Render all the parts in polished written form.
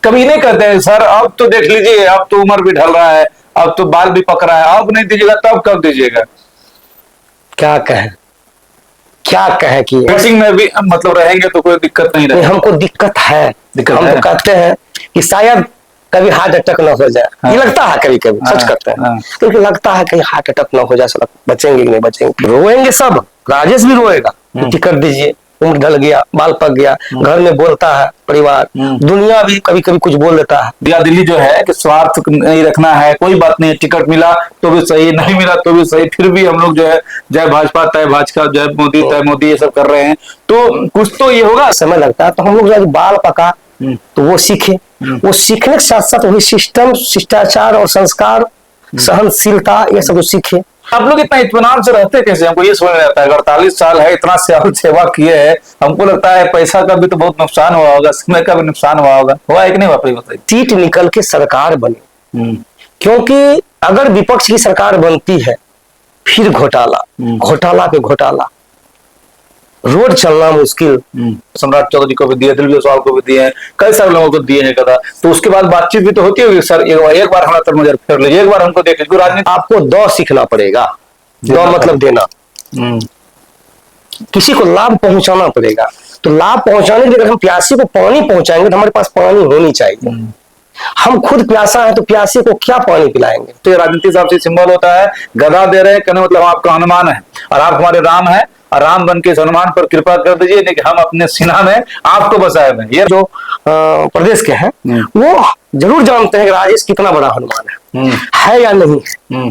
कभी नहीं कहते हैं सर अब तो देख लीजिए, अब तो उम्र भी ढल रहा है, अब तो बाल भी पक रहा है, अब नहीं दीजिएगा तब कब दीजिएगा? क्या कहें, क्या कहें कि रेसिंग में भी मतलब रहेंगे तो कोई दिक्कत नहीं रहेगी। हमको दिक्कत है, हम तो कहते हैं कि शायद कभी हार्ट अटैक ना हो जाए। हाँ। ये लगता है कभी कभी, सच करते हैं, हाँ। क्योंकि लगता है कहीं हार्ट अटैक ना हो जाए, सब बचेंगे कि नहीं बचेंगे। रोएंगे सब, राजेश भी रोएगा, टिकट दीजिए, उम्र ढल गया, बाल पक गया, घर में बोलता है परिवार, दुनिया भी कभी कभी कुछ बोल देता है। दिया दिल्ली जो है कि स्वार्थ नहीं रखना है, कोई बात नहीं, टिकट मिला तो भी सही, नहीं मिला तो भी सही, फिर भी हम लोग जो है जय भाजपा तय भाजपा, जय मोदी तय मोदी, ये सब कर रहे हैं, तो कुछ तो ये होगा। समय लगता है, तो हम लोग जब बाल पका तो वो सीखे, वो सीखने के साथ साथ वही सिस्टम, शिष्टाचार और संस्कार, सहनशीलता, ये सब सीखे। आप लोग इतना इत्मीनान से रहते कैसे? हमको ये समझ में आता है, 48 साल है, इतना सेवा किए है, हमको लगता है पैसा का भी तो बहुत नुकसान हुआ होगा, समय का भी नुकसान हुआ होगा, हुआ है कि नहीं? वापस बताइए। सीट निकल के सरकार बनी, क्योंकि अगर विपक्ष की सरकार बनती है फिर घोटाला, घोटाला पे घोटाला, रोड चलना मुश्किल। सम्राट चौधरी को भी दिए, दिल्ली जायसवाल को भी दिए हैं, कई सारे लोगों को दिए हैं कदा, तो उसके बाद बातचीत भी तो होती होगी सर, एक बार हमारा तरफ नजर फेर लीजिए, एक बार हमको देख लीजिए। राजनीति आपको दो सीखना पड़ेगा, दो मतलब देना, किसी को लाभ पहुंचाना पड़ेगा। तो लाभ पहुंचाने के लिए अगर हम प्यासी को पानी पहुंचाएंगे तो हमारे पास पानी होनी चाहिए। हम खुद प्यासा है तो प्यासी को क्या पानी पिलाएंगे? तो ये राजनीति साहब से सिंबल होता है, गदा दे रहे हैं, कहने मतलब आपका हनुमान है और आप हमारे राम है, और राम बन के इस हनुमान पर कृपा कर दीजिए, नहीं हम अपने सीना में आपको बसाए हुए। ये जो प्रदेश के हैं वो जरूर जानते हैं कि राजेश कितना बड़ा हनुमान है या नहीं,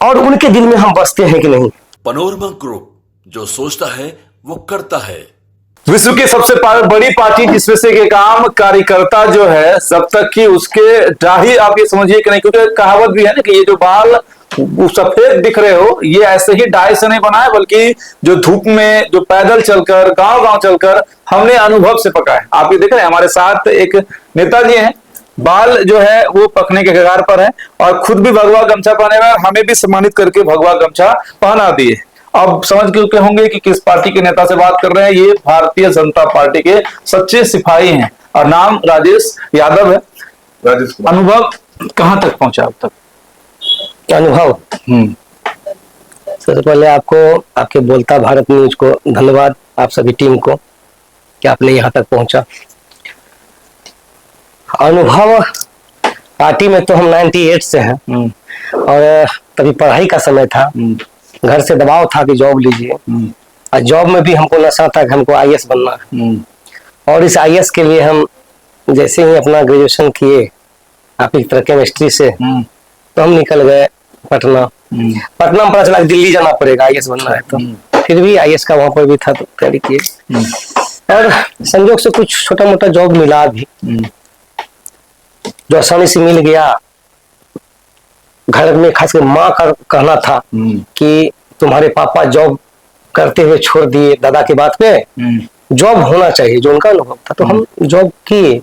और उनके दिल में हम बसते हैं कि नहीं। पैनोरमा ग्रुप, जो सोचता है वो करता है। विश्व की सबसे बड़ी पार्टी जिसमें से के काम कार्यकर्ता जो है, जब तक कि उसके दाढ़ी आप ये समझिए कि नहीं, क्योंकि कहावत भी है ना कि ये जो बाल सफेद दिख रहे हो ये ऐसे ही डाई से नहीं बना है, बल्कि जो धूप में जो पैदल चलकर गांव गांव चलकर हमने अनुभव से पका है। आप ये देख रहे हैं हमारे साथ एक नेताजी हैं, बाल जो है वो पकने के कगार पर है और खुद भी भगवा गमछा पहने हुए, हमें भी सम्मानित करके भगवा गमछा पहना दिए। अब समझ के होंगे कि किस पार्टी के नेता से बात कर रहे हैं। ये भारतीय जनता पार्टी के सच्चे सिपाही हैं और नाम राजेश यादव है। राजेश, अनुभव कहां तक पहुंचा अब तक? अनुभव, सबसे पहले आपको, आपके बोलता भारत न्यूज को धन्यवाद, आप सभी टीम को कि आपने यहाँ तक पहुंचा। अनुभव पार्टी में तो हम 98 से हैं, और तभी पढ़ाई का समय था, घर से दबाव था कि जॉब लीजिए, और जॉब में भी हमको नशा था कि हमको IAS बनना है, और इस IAS के लिए हम जैसे ही अपना ग्रेजुएशन किए आप इस तरह केमिस्ट्री से, तो हम निकल गए पटना। पटना में पता चला दिल्ली जाना पड़ेगा IAS बनना है, तो फिर भी IAS का वहां पर भी था तो तैयारी किए, और संयोग से कुछ छोटा मोटा जॉब मिला भी, जो आसानी से मिल गया। घर में खास कर माँ का कहना था कि तुम्हारे पापा जॉब करते हुए छोड़ दिए, दादा की बात पे जॉब होना चाहिए, जो उनका अनुभव था, तो हम जॉब किए।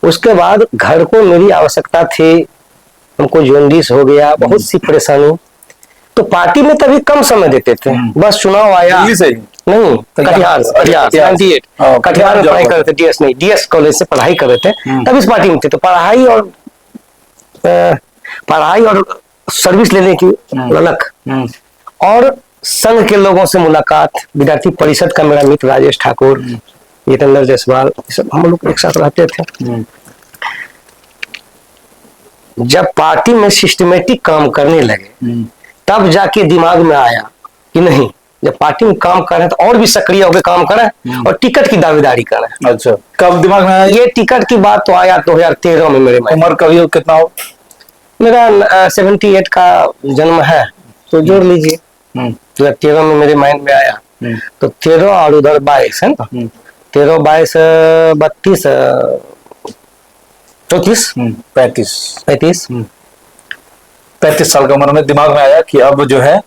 उसके बाद घर को मेरी आवश्यकता थी, हमको जॉन्डिस हो गया, बहुत सी परेशानी, तो पार्टी में तभी कम समय देते थे, बस चुनाव आया नहीं, कटिहार कटिहार में पढ़ाई कर रहे थे, DS नहीं, DS कॉलेज से पढ़ाई कर रहे थे, तब इस पार्टी में थे। तो पढ़ाई और सर्विस लेने की ललक, और संघ के लोगों से मुलाकात, विद्यार्थी परिषद का मेरा मित्र राजेश ठाकुर, जितेंद्र जायसवाल, सब हम लोग एक साथ रहते थे। जब पार्टी में सिस्टमेटिक काम करने लगे तब जाके दिमाग में आया कि नहीं, जब पार्टी में काम कर रहे हैं तो और भी सक्रिय होकर काम करें और टिकट की दावेदारी करें। अच्छा, कब दिमाग में आया ये टिकट की बात? तो आया 2013 में मेरे में। उम्र कभी कितना हो? मेरा 78 का जन्म है, तो जोड़ लीजिए। 2013 में मेरे माइंड में आया, तो 13 और उधर 22 है ना, 13 22 32 34 35 साल की उम्र में दिमाग में आया कि अब जो है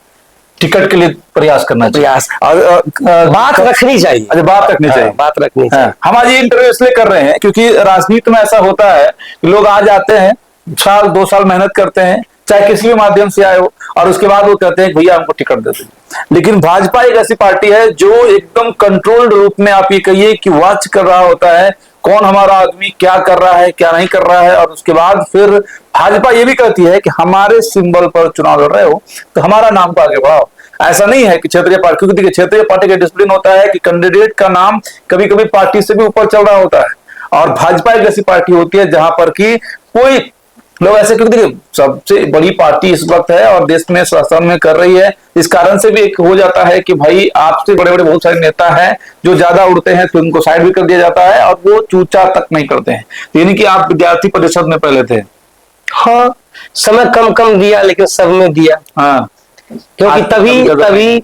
टिकट के लिए प्रयास करना चाहिए, और बात रखनी चाहिए। अच्छा, बात रखनी चाहिए, बात रखनी चाहिए। हम आज ये इंटरव्यू इसलिए कर रहे हैं क्योंकि राजनीति में ऐसा होता है कि लोग आ जाते हैं, साल 2 साल मेहनत करते हैं, चाहे किसी भी माध्यम से आए हो, और उसके बाद वो कहते हैं भैया हमको टिकट दे दीजिए। लेकिन भाजपा एक ऐसी पार्टी है जो एकदम कंट्रोल्ड रूप में, आप ये कहिए कि वॉच कर रहा होता है कौन हमारा आदमी क्या कर रहा है क्या नहीं कर रहा है। और उसके बाद फिर भाजपा ये भी कहती है कि हमारे सिंबल पर चुनाव लड़ रहे हो तो हमारा नाम को आगे बढ़ाओ। ऐसा नहीं है कि क्षेत्रीय पार्टी, क्योंकि देखिए क्षेत्रीय पार्टी का डिसिप्लिन होता है कि कैंडिडेट का नाम कभी कभी पार्टी से भी ऊपर चल रहा होता है। और भाजपा एक ऐसी पार्टी होती है जहां पर कि कोई लोग ऐसे, क्योंकि देखिए सबसे बड़ी पार्टी इस वक्त है और देश में शासन में कर रही है, इस कारण से भी एक हो जाता है कि भाई आपसे बड़े बड़े बहुत सारे नेता हैं जो ज्यादा उड़ते हैं तो उनको साइड भी कर दिया जाता है और वो चूचा तक नहीं करते हैं। यानी कि आप विद्यार्थी परिषद में पहले थे। हाँ, समय कम कम दिया लेकिन सब में दिया। हाँ, क्योंकि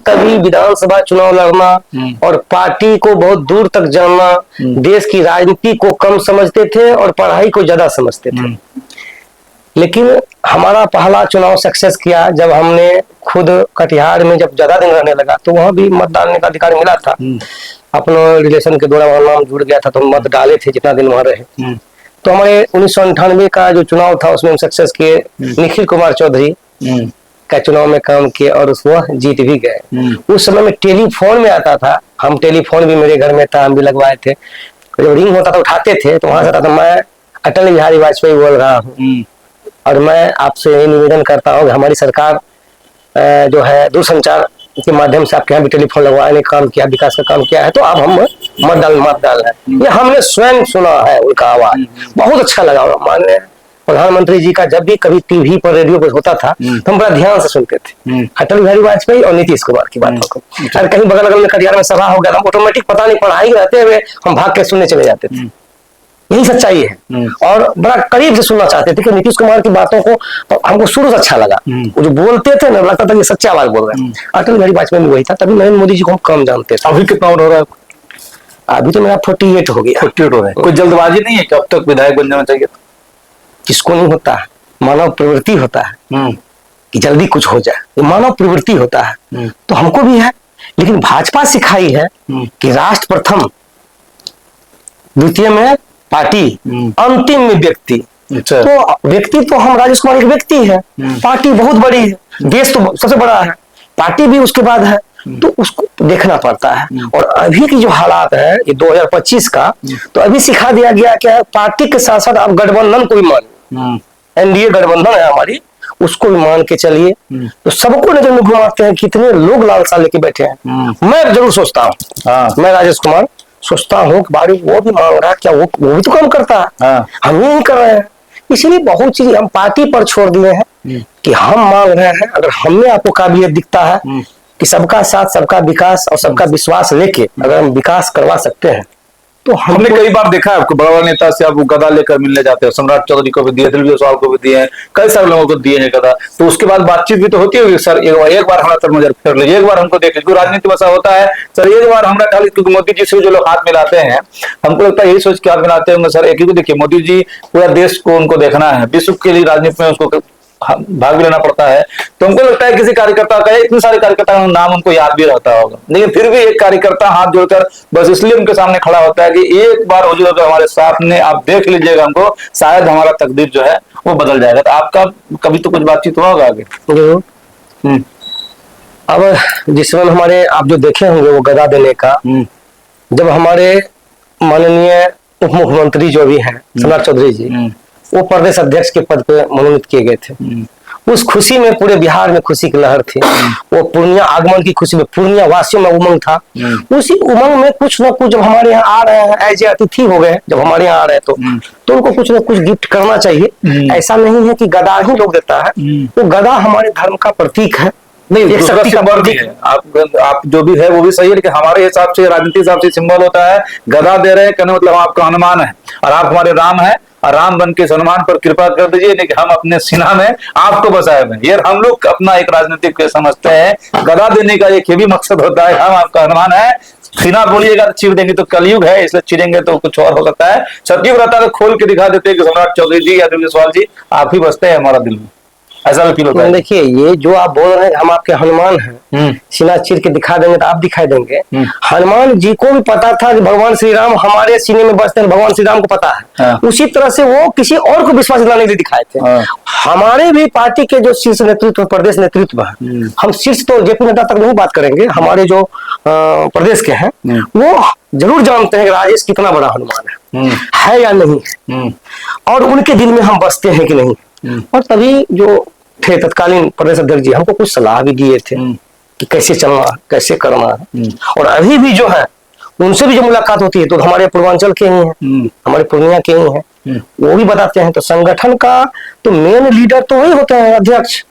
तभी विधानसभा चुनाव लड़ना और पार्टी को बहुत दूर तक जानना, देश की राजनीति को कम समझते थे और पढ़ाई को ज्यादा समझते थे। लेकिन हमारा पहला चुनाव सक्सेस किया जब हमने खुद कटिहार में जब ज्यादा दिन रहने लगा तो वहां भी मत डालने का अधिकार मिला था। अपने रिलेशन के द्वारा वहां नाम जुड़ गया था तो मत डाले थे जितना दिन वहां रहे। तो हमारे 1998 का जो चुनाव था उसमें हम सक्सेस किए। निखिल कुमार चौधरी का चुनाव में काम किए और वह जीत भी गए। उस समय में टेलीफोन में आता था, हम टेलीफोन भी मेरे घर में था, हम भी लगवाए थे। जब रिंग होता था उठाते थे तो वहां से आता था मैं अटल बिहारी वाजपेयी बोल रहा हूँ और मैं आपसे यही निवेदन करता हूँ कि हमारी सरकार जो है दूरसंचार के माध्यम से आपके यहाँ भी टेलीफोन लगवाने का काम किया, विकास का काम किया है, तो अब हम मत डाल है। ये हमने स्वयं सुना है उनका आवाज, बहुत अच्छा लगा। माननीय प्रधानमंत्री जी का जब भी कभी टीवी पर रेडियो पर होता था तो हम बड़ा ध्यान से सुनते थे। अटल बिहारी वाजपेयी और नीतीश कुमार की बातों को। और कहीं बगल बगल में कटिहार में सभा हो गया था, ऑटोमेटिक पता नहीं पढ़ाई रहते हुए हम भाग के सुनने चले जाते थे। यही सच्चाई है और बड़ा करीब से सुनना चाहते थे कि नीतीश कुमार की बातों को हमको शुरू से अच्छा लगा। वो जो बोलते थे ना लगता था कि सच्चा आवाज बोल रहे हैं। अटल बिहारी वाजपेयी में वही था। तभी नरेंद्र मोदी जी को हम कम जानते थे। अभी कितना उम्र हो रहा है? अभी तो मेरा 48 हो गया। 48 हो रहा है। कोई जल्दबाजी नहीं है कि अब तक विधायक बन जाना चाहिए? किसको नहीं होता है, मानव प्रवृत्ति होता है कि जल्दी कुछ हो जाए, ये मानव प्रवृत्ति होता है। तो हमको भी है, लेकिन भाजपा सिखाई है कि राष्ट्र प्रथम, द्वितीय में पार्टी, अंतिम में व्यक्ति। तो व्यक्ति तो हम राजेश कुमार एक व्यक्ति है, पार्टी बहुत बड़ी है, देश तो सबसे बड़ा है, पार्टी भी उसके बाद है, तो उसको देखना पड़ता है। और अभी की जो हालात है ये 2025 का, तो अभी सिखा दिया गया क्या पार्टी के साथ साथ आप गठबंधन को भी मान, एनडीए गठबंधन है हमारी, उसको भी मान के चलिए। तो सबको नजर में घुमाते हैं, कितने लोग लालसा लेके बैठे हैं। मैं जरूर सोचता हूँ, मैं राजेश कुमार सोचता हूँ कि भाई वो भी मांग रहा है, क्या वो भी तो काम करता है, हम ही नहीं कर रहे हैं। इसीलिए बहुत चीज हम पार्टी पर छोड़ दिए हैं कि हम मांग रहे हैं। अगर हमें आपको काबिलियत दिखता है कि सबका साथ, सबका विकास और सबका विश्वास लेके अगर हम विकास करवा सकते हैं तो हमने कई बार देखा है आपको बड़ा बड़ा नेता से आप गदा लेकर मिलने जाते हैं। सम्राट चौधरी को भी दिए, दिलवीर जायसवाल को भी दिए हैं, कई सारे लोगों को दिए हैं गदा। तो उसके बाद बातचीत भी तो होती है, सर एक बार हमारा तर नजर फेर लीजिए, एक बार हमको देख लीजिए। राजनीति में ऐसा होता है सर, एक बार हमारा खाली, क्योंकि मोदी जी से जो लोग हाथ मिलाते हैं हमको लगता है यही सोच के हाथ मिलाते होंगे सर। एक ही देखिए, मोदी जी पूरा देश को उनको देखना है, विश्व के लिए राजनीति में उसको भाग भी लेना पड़ता है। तो हमको लगता है किसी कार्यकर्ता का, इतने सारे कार्यकर्ता का नाम उनको याद भी रहता होगा, लेकिन फिर भी एक कार्यकर्ता हाथ जोड़कर बस इसलिए उनके सामने खड़ा होता है कि एक बार हुजूर अगर हमारे सामने आप देख लीजिएगा हमको, शायद हमारा तकदीर जो है वो बदल जाएगा। तो आपका कभी तो कुछ बातचीत हुआ होगा आगे? अब जिस समय हमारे आप जो देखे होंगे वो गदा देने का, जब हमारे माननीय उप मुख्यमंत्री जो भी हैं सम्राट चौधरी जी, वो प्रदेश अध्यक्ष के पद पे मनोनीत किए गए थे, उस खुशी में पूरे बिहार में खुशी की लहर थी। वो पूर्णिया आगमन की खुशी में पूर्णिया वासियों में उमंग था। उसी उमंग में कुछ न कुछ जब हमारे यहाँ आ रहे हैं, एज ए अतिथि हो गए, जब हमारे यहाँ आ रहे हैं तो उनको कुछ न कुछ गिफ्ट करना चाहिए। ऐसा नहीं है कि गदा ही लोग देता है, वो गदा हमारे धर्म का प्रतीक है, नहीं एक शक्ति का प्रतीक है। आप जो भी है वो भी सही है, लेकिन हमारे हिसाब से, राजनीति हिसाब से सिंबल होता है। गदा दे रहे हैं कहने मतलब आपका हनुमान है और आप हमारे राम है, और राम बन के हनुमान पर कृपा कर दीजिए, लेकिन हम अपने सीना में आपको बसाए हुए। ये हम लोग अपना एक राजनीतिक समझते हैं। गदा देने का एक ये भी मकसद होता है, हम आपका हनुमान है, सीना बोलिएगा तो चीर देंगे, तो कलयुग है इसलिए चीरेंगे तो कुछ और हो सकता है। सतयुग रहता है तो खोल के दिखा देते हैं कि सम्राट चौधरी जी या दिलवीर जायसवाल जी आप ही बसते हैं हमारा दिल में, ऐसा भी फील होता है। देखिए ये जो आप बोल रहे हैं हम आपके हनुमान हैं, सीना चीर के दिखा देंगे तो आप दिखाई देंगे। हनुमान जी को भी पता था कि भगवान श्री राम हमारे सीने में बसते हैं, भगवान श्री राम को पता है। उसी तरह से वो किसी और को विश्वास दिलाने के लिए दिखाए थे। हमारे भी पार्टी के जो शीर्ष नेतृत्व, प्रदेश नेतृत्व है, हम शीर्ष तो जेपी नड्डा तक नहीं बात करेंगे, हमारे जो प्रदेश के हैं वो जरूर जानते हैं कि राजेश कितना बड़ा हनुमान है। है या नहीं, और उनके दिल में हम बसते हैं कि नहीं। और तभी जो थे तत्कालीन प्रदेश अध्यक्ष जी हमको कुछ सलाह भी दिए थे कि कैसे चलना, कैसे करना है। और अभी भी जो है उनसे भी जो मुलाकात होती है तो हमारे पूर्वांचल के ही हैं, हमारे पूर्णिया के ही हैं, वो भी बताते हैं। तो संगठन का तो मेन लीडर तो वही होते हैं, अध्यक्ष।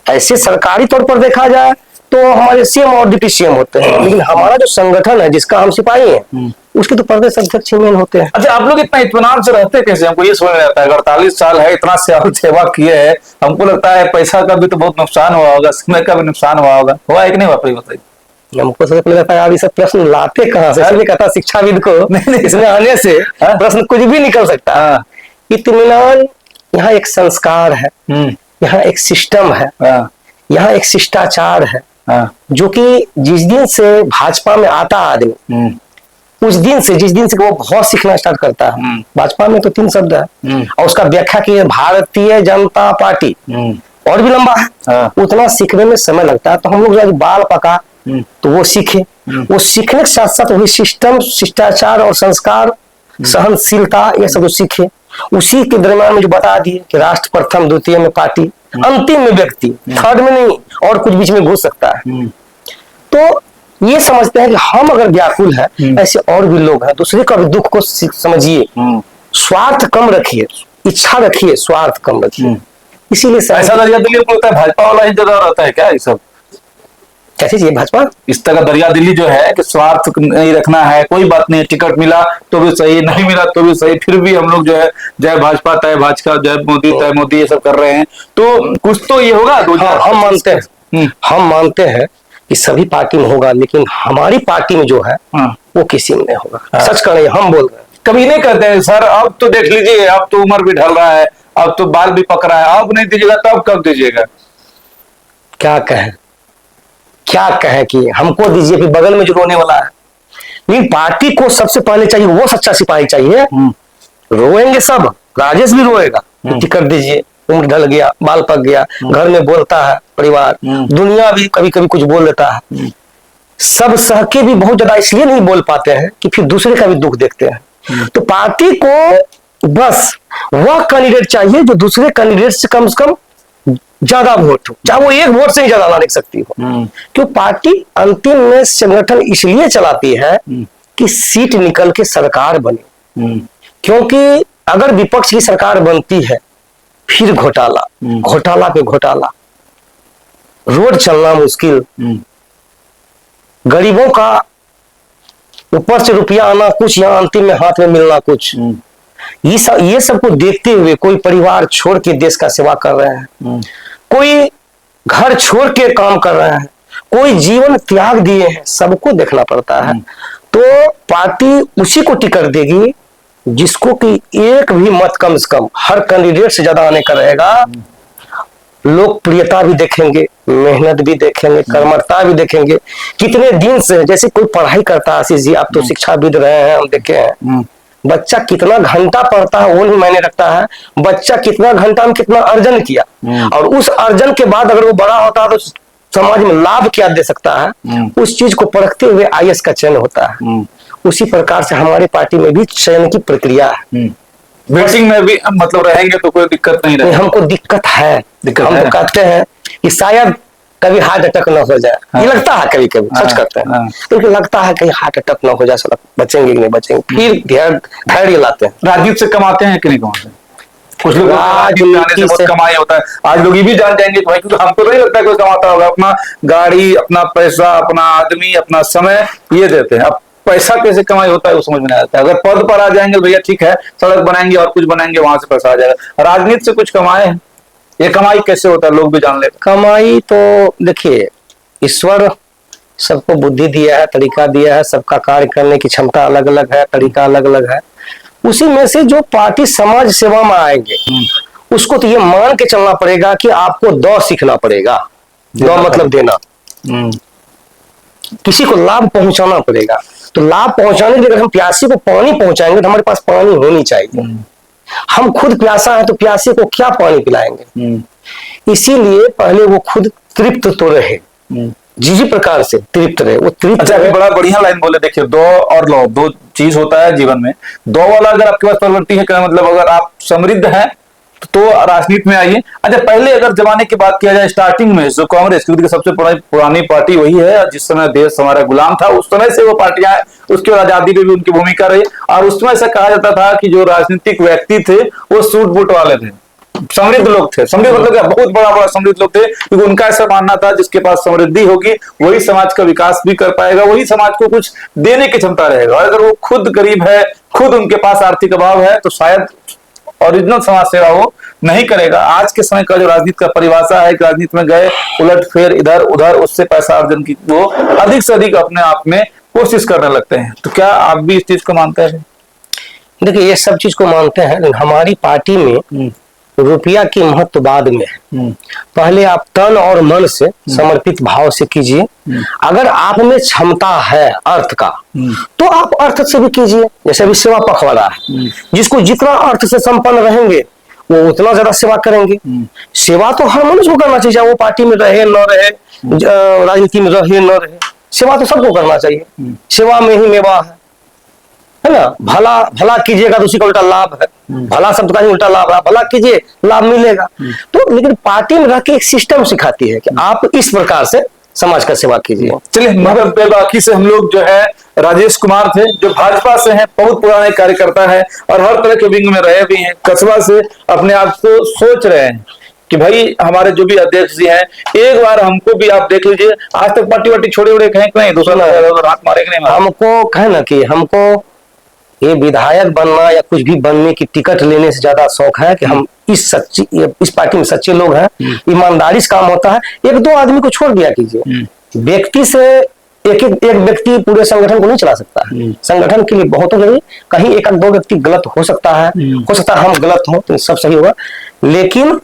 ऐसे सरकारी तौर पर देखा जाए तो हमारे सीएम और डिप्टी सीएम होते हैं, लेकिन हमारा जो संगठन है जिसका हम सिपाही हैं उसके तो प्रदेश अध्यक्ष मेन होते हैं। अच्छा, आप लोग इतना इत्मीनान से रहते कैसे? हमको ये समझ में आता है, 48 साल है, इतना सेवा किए है, हमको लगता है पैसा का भी तो बहुत नुकसान हुआ होगा, समय का भी नुकसान हुआ होगा, हुआ है कि नहीं हुआ? बताइए। हमको सबसे पहले लगता है आप ये सब प्रश्न लाते कहाँ से? इसलिए कहता शिक्षाविद को नहीं, इसमें आने से प्रश्न कुछ भी निकल सकता है। इत्मीनान यहाँ एक संस्कार है, यहाँ एक सिस्टम है, यहाँ एक शिष्टाचार है, जो कि जिस दिन से भाजपा में आता आदमी उस दिन से, जिस दिन से वो बहुत सीखना स्टार्ट करता है। भाजपा में तो 3 शब्द है और उसका व्याख्या की है भारतीय जनता पार्टी, और भी लंबा है, उतना सीखने में समय लगता है। तो हम लोग जब बाल पका तो वो सीखे, वो सीखने के साथ साथ वही सिस्टम, शिष्टाचार और संस्कार, सहनशीलता, ये सब सीखे। उसी के दरम्यान में जो बता दिए कि राष्ट्र प्रथम, द्वितीय में पार्टी, अंतिम में व्यक्ति, थर्ड में नहीं, और कुछ बीच में घुस सकता है। तो ये समझते हैं कि हम अगर व्याकुल है, ऐसे और भी लोग हैं, दूसरे का भी दुख को समझिए, स्वार्थ कम रखिए, इच्छा रखिए, स्वार्थ कम रखिए। इसीलिए ऐसा दरिया दिल्ली होता है, भाजपा वाला ही ज्यादा रहता है क्या ये सब? कैसे चाहिए भाजपा? इस तरह दरिया दिल्ली जो है कि स्वार्थ नहीं रखना है, कोई बात नहीं, टिकट मिला तो भी सही, नहीं मिला तो भी सही, फिर भी हम लोग जो है जय भाजपा तय भाजपा, जय मोदी तय मोदी, ये सब कर रहे हैं। तो कुछ तो ये होगा। हम मानते हैं कि सभी पार्टी में होगा, लेकिन हमारी पार्टी में जो है वो किसी में नहीं होगा। सच कह रहे हैं, हम बोल रहे हैं। कभी नहीं कहते हैं सर अब तो देख लीजिए, अब तो उम्र भी ढल रहा है, अब तो बाल भी पक रहा है, अब नहीं दीजिएगा तब कब दीजिएगा? क्या कहें कि हमको दीजिए, फिर बगल में जो रोने वाला है। नहीं, पार्टी को सबसे पहले चाहिए वो सच्चा सिपाही चाहिए। रोएंगे सब, राजेश भी रोएगा, टिकट दीजिए, उम्र ढल गया, बाल पक गया, घर में बोलता है परिवार, दुनिया भी कभी कभी कुछ बोल देता है। सब सह के भी बहुत ज्यादा इसलिए नहीं बोल पाते हैं कि फिर दूसरे का भी दुख देखते हैं। तो पार्टी को बस वह कैंडिडेट चाहिए जो दूसरे कैंडिडेट से कम ज्यादा वोट हो, चाहे वो 1 वोट से ही ज्यादा ला सकती हो। क्यों? पार्टी अंतिम में संगठन इसलिए चलाती है कि सीट निकल के सरकार बने। क्योंकि अगर विपक्ष की सरकार बनती है फिर घोटाला पे घोटाला, रोड चलना मुश्किल, गरीबों का ऊपर से रुपया आना कुछ, यहाँ अंतिम में हाथ में मिलना कुछ। ये सब को देखते हुए कोई परिवार छोड़ के देश का सेवा कर रहे हैं, कोई घर छोड़ के काम कर रहे हैं, कोई जीवन त्याग दिए हैं, सबको देखना पड़ता है। तो पार्टी उसी को टिकट देगी जिसको कि एक भी मत कम से कम हर कैंडिडेट से ज्यादा आने का रहेगा। लोकप्रियता भी देखेंगे, मेहनत भी देखेंगे, कर्मठता भी देखेंगे, कितने दिन से, जैसे कोई पढ़ाई करता है, आशीष जी आप तो शिक्षाविद रहे हैं, हम देखे हैं, बच्चा कितना घंटा पढ़ता है वो नहीं मायने रखता है, बच्चा कितना घंटा में कितना अर्जन किया, और उस अर्जन के बाद अगर वो बड़ा होता है तो समाज में लाभ क्या दे सकता है, उस चीज को परखते हुए आईएएस का चयन होता है। उसी प्रकार से हमारी पार्टी में भी चयन की प्रक्रिया है। वेटिंग में भी मतलब रहेंगे तो कोई दिक्कत नहीं रहेगी। हमको दिक्कत है, हम तो कहते हैं कि शायद कभी हार्ट अटैक न हो जाए। ये लगता है कभी कभी, सच करते हैं, क्योंकि लगता है कहीं हार्ट अटैक न हो जाए, साला बचेंगे कि नहीं बचेंगे, फिर धैर्य लाते हैं। राजनीति से कमाते हैं कि नहीं कमाते? कुछ लोग राजनीति से बहुत कमाई होता है। आज लोग ये भी जान जाएंगे भाई, क्योंकि हमको नहीं लगता कोई कमाता होगा। अपना गाड़ी, अपना पैसा, अपना आदमी, अपना समय ये देते हैं। अब पैसा कैसे कमाई होता है वो समझ में नहीं आता है। अगर पद पर आ जाएंगे भैया ठीक है, सड़क बनाएंगे और कुछ बनाएंगे, वहां से पैसा आ जाएगा। राजनीति से कुछ कमाए हैं, ये कमाई कैसे होता है लोग भी जान ले। कमाई तो देखिए, ईश्वर सबको बुद्धि दिया है, तरीका दिया है, सबका कार्य करने की क्षमता अलग अलग है, तरीका अलग अलग है। उसी में से जो पार्टी समाज सेवा में आएंगे उसको तो ये मान के चलना पड़ेगा कि आपको दो सीखना पड़ेगा। दो मतलब देना, किसी को लाभ पहुंचाना पड़ेगा। तो लाभ पहुंचाने के लिए अगर हम प्यासी को पानी पहुंचाएंगे तो हमारे पास पानी होनी चाहिए। हम खुद प्यासा है तो प्यासे को क्या पानी पिलाएंगे? इसीलिए पहले वो खुद तृप्त तो रहे, जिस प्रकार से तृप्त रहे वो तृप्त अच्छा, अभी रहे। बड़ा बढ़िया लाइन बोले, देखिए दो और लो, दो चीज होता है जीवन में। दो वाला अगर आपके पास प्रवृत्ति है, क्या मतलब अगर आप समृद्ध हैं तो राजनीति में आइए। अच्छा, पहले अगर जमाने की बात किया जाए, स्टार्टिंग में जो कांग्रेस, क्योंकि सबसे पुरानी पार्टी वही है, जिस समय देश हमारा गुलाम था उस समय से वो पार्टियां, उसके बाद आजादी में भी उनकी भूमिका रही। और उस समय ऐसा कहा जाता था कि जो राजनीतिक व्यक्ति थे वो सूट बूट वाले थे, समृद्ध लोग थे। समृद्ध मतलब क्या, बहुत बड़ा बड़ा समृद्ध लोग थे, क्योंकि उनका ऐसा मानना था जिसके पास समृद्धि होगी वही समाज का विकास भी कर पाएगा, वही समाज को कुछ देने की क्षमता रहेगा। और अगर वो खुद गरीब है, खुद उनके पास आर्थिक अभाव है, तो शायद ओरिजिनल समाज सेवा वो नहीं करेगा। आज के समय का जो राजनीति का परिभाषा है कि राजनीति में गए, उलट फेर इधर उधर, उससे पैसा अर्जन की वो अधिक से अधिक अपने आप में कोशिश करने लगते हैं। तो क्या आप भी इस चीज को मानते हैं? देखिए, ये सब चीज को मानते हैं, लेकिन हमारी पार्टी में रुपया की महत्व बाद में है। पहले आप तन और मन से समर्पित भाव से कीजिए। अगर आप में क्षमता है अर्थ का, तो आप अर्थ से भी कीजिए। जैसे अभी सेवा पखवाड़ा है, जिसको जितना अर्थ से संपन्न रहेंगे वो उतना ज्यादा सेवा करेंगे। सेवा तो हर मनुष्य को करना चाहिए, चाहे वो पार्टी में रहे न रहे, राजनीति में रहे न रहे, सेवा तो सबको करना चाहिए। सेवा में ही मेवा है ना। भला भला कीजिएगा तो उसी का उल्टा लाभ है। भला शब्द का ही उल्टा लाभ है, भला कीजिए लाभ मिलेगा। तो लेकिन पार्टी में रह के एक सिस्टम सिखाती है कि आप इस प्रकार से समाज का सेवा कीजिए। चलिए, मतलब बाकी से हम लोग जो है, राजेश कुमार थे जो भाजपा से हैं, बहुत पुराने कार्यकर्ता है और हर तरह के विंग में रहे भी हैं। कस्बा से अपने आप को सोच रहे हैं कि भाई हमारे जो भी अध्यक्ष जी हैं, एक बार हमको भी आप देख लीजिए। आज तक पार्टी वार्टी छोड़े उड़े कहीं कहीं दूसरा हाथ मारेंगे नहीं। हमको कहे ना कि हमको ये विधायक बनना या कुछ भी बनने की टिकट लेने से ज्यादा शौक है कि हम इस पार्टी में सच्चे लोग हैं, ईमानदारी से काम होता है। एक दो आदमी को छोड़ दिया कीजिए, व्यक्ति से एक व्यक्ति पूरे संगठन को नहीं चला सकता है। संगठन के लिए बहुत जरूरी, कहीं एक दो व्यक्ति गलत हो सकता है, हम गलत हो तो सब सही होगा, लेकिन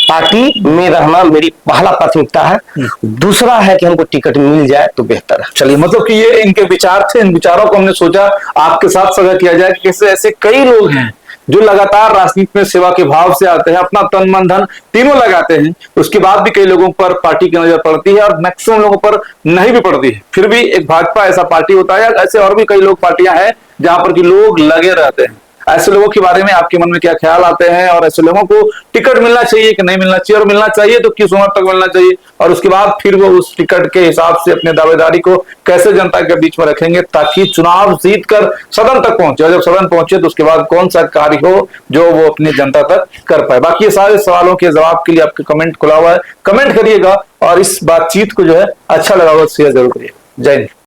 पार्टी में रहना मेरी पहला प्राथमिकता है। दूसरा है कि हमको टिकट मिल जाए तो बेहतर है। चलिए, मतलब कि ये इनके विचार थे, इन विचारों को हमने सोचा आपके साथ साझा किया जाए कि कैसे ऐसे कई लोग हैं जो लगातार राजनीति में सेवा के भाव से आते हैं, अपना तन मन धन तीनों लगाते हैं, उसके बाद भी कई लोगों पर पार्टी की नजर पड़ती है और मैक्सिमम लोगों पर नहीं भी पड़ती है। फिर भी एक भाजपा ऐसा पार्टी होता है, ऐसे और भी कई लोग पार्टियां हैं जहां पर कि लोग लगे रहते हैं। ऐसे लोगों के बारे में आपके मन में क्या ख्याल आते हैं, और ऐसे लोगों को टिकट मिलना चाहिए कि नहीं मिलना चाहिए, और मिलना चाहिए तो किस उम्र तक मिलना चाहिए, और उसके बाद फिर वो उस टिकट के हिसाब से अपने दावेदारी को कैसे जनता के बीच में रखेंगे ताकि चुनाव जीत कर सदन तक पहुंचे, और जब सदन पहुंचे तो उसके बाद कौन सा कार्य हो जो वो अपनी जनता तक कर पाए। बाकी ये सारे सवालों के जवाब के लिए आपके कमेंट खुला हुआ है, कमेंट करिएगा और इस बातचीत को जो है अच्छा लगा हुआ शेयर जरूर करिएगा। जय हिंद।